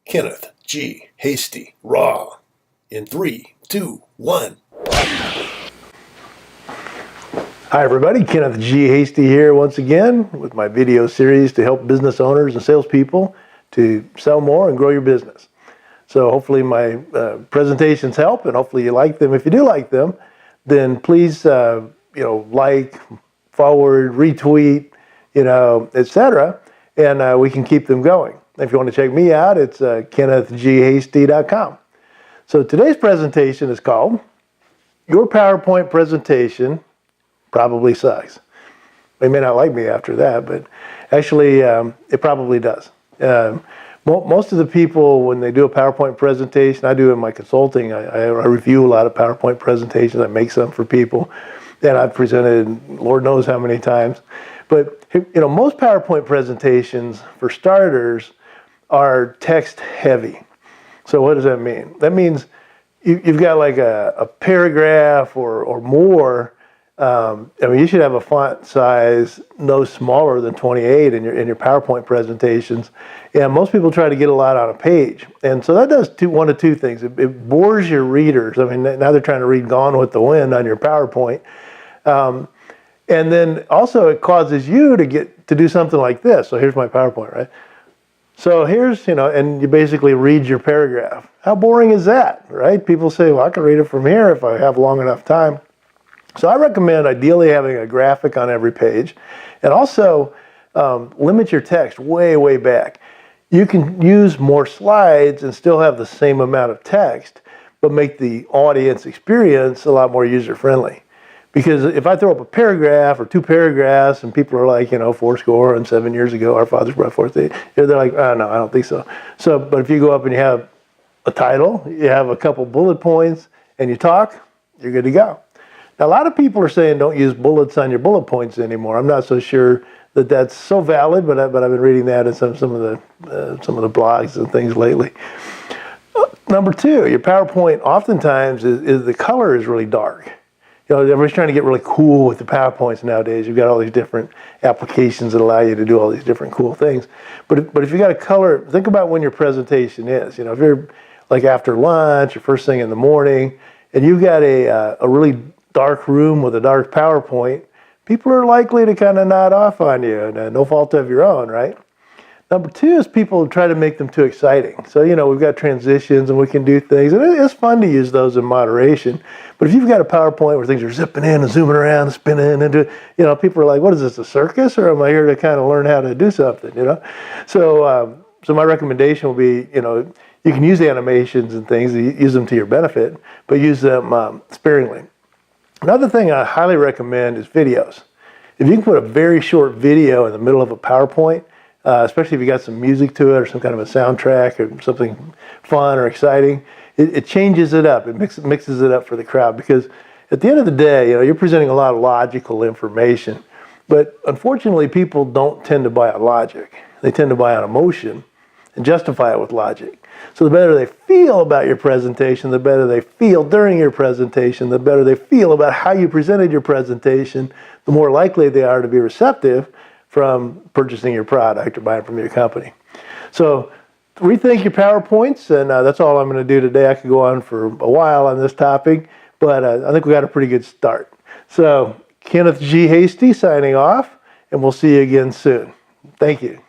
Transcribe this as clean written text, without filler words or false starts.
Kenneth G Hasty, raw. In 3, 2, 1. Hi everybody, Kenneth G Hasty here once again with my video series to help business owners and salespeople to sell more and grow your business. So hopefully my presentations help, and hopefully you like them. If you do like them, then please like, forward, retweet, etc., and we can keep them going. If you want to check me out, it's kennethghasty.com. So today's presentation is called Your PowerPoint Presentation Probably Sucks. You may not like me after that, but actually it probably does. Most of the people, when they do a PowerPoint presentation, I do in my consulting, I review a lot of PowerPoint presentations. I make some for people, and I've presented Lord knows how many times. But most PowerPoint presentations, for starters, are text heavy. So what does that mean? That means you've got like a paragraph or more. You should have a font size no smaller than 28 in your PowerPoint presentations. And most people try to get a lot on a page. And so that does one of two things. It bores your readers. I mean, now they're trying to read Gone with the Wind on your PowerPoint. And then also it causes you to do something like this. So here's my PowerPoint, right? So here's, and you basically read your paragraph. How boring is that, right? People say, well, I can read it from here if I have long enough time. So I recommend ideally having a graphic on every page, and also limit your text way, way back. You can use more slides and still have the same amount of text, but make the audience experience a lot more user-friendly. Because if I throw up a paragraph or two paragraphs and people are like, 7 years ago, our fathers brought forth, they're like, oh, no, I don't think so. But if you go up and you have a title, you have a couple bullet points, and you talk, you're good to go. Now, a lot of people are saying don't use bullets on your bullet points anymore. I'm not so sure that that's so valid, but I've been reading that in some of the blogs and things lately. Number two, your PowerPoint oftentimes is the color is really dark. Everybody's trying to get really cool with the PowerPoints nowadays. You've got all these different applications that allow you to do all these different cool things. But if you got a color, think about when your presentation is. If you're like after lunch or first thing in the morning, and you've got a really dark room with a dark PowerPoint, people are likely to kind of nod off on you, and no fault of your own, right? Number two is people try to make them too exciting. So, we've got transitions and we can do things, and it's fun to use those in moderation. But if you've got a PowerPoint where things are zipping in and zooming around and spinning, and people are like, what is this, a circus, or am I here to kind of learn how to do something, So my recommendation will be, you can use animations and things, use them to your benefit, but use them sparingly. Another thing I highly recommend is videos. If you can put a very short video in the middle of a PowerPoint, especially if you got some music to it or some kind of a soundtrack or something fun or exciting, it changes it up. It mixes it up for the crowd, because at the end of the day, you're presenting a lot of logical information, but unfortunately people don't tend to buy on logic. They tend to buy on emotion and justify it with logic. So the better they feel about your presentation, the better they feel during your presentation, the better they feel about how you presented your presentation, the more likely they are to be receptive from purchasing your product or buying from your company. So rethink your PowerPoints, and that's all I'm going to do today. I could go on for a while on this topic, but I think we got a pretty good start. So Kenneth G Hasty signing off, and we'll see you again soon. Thank you.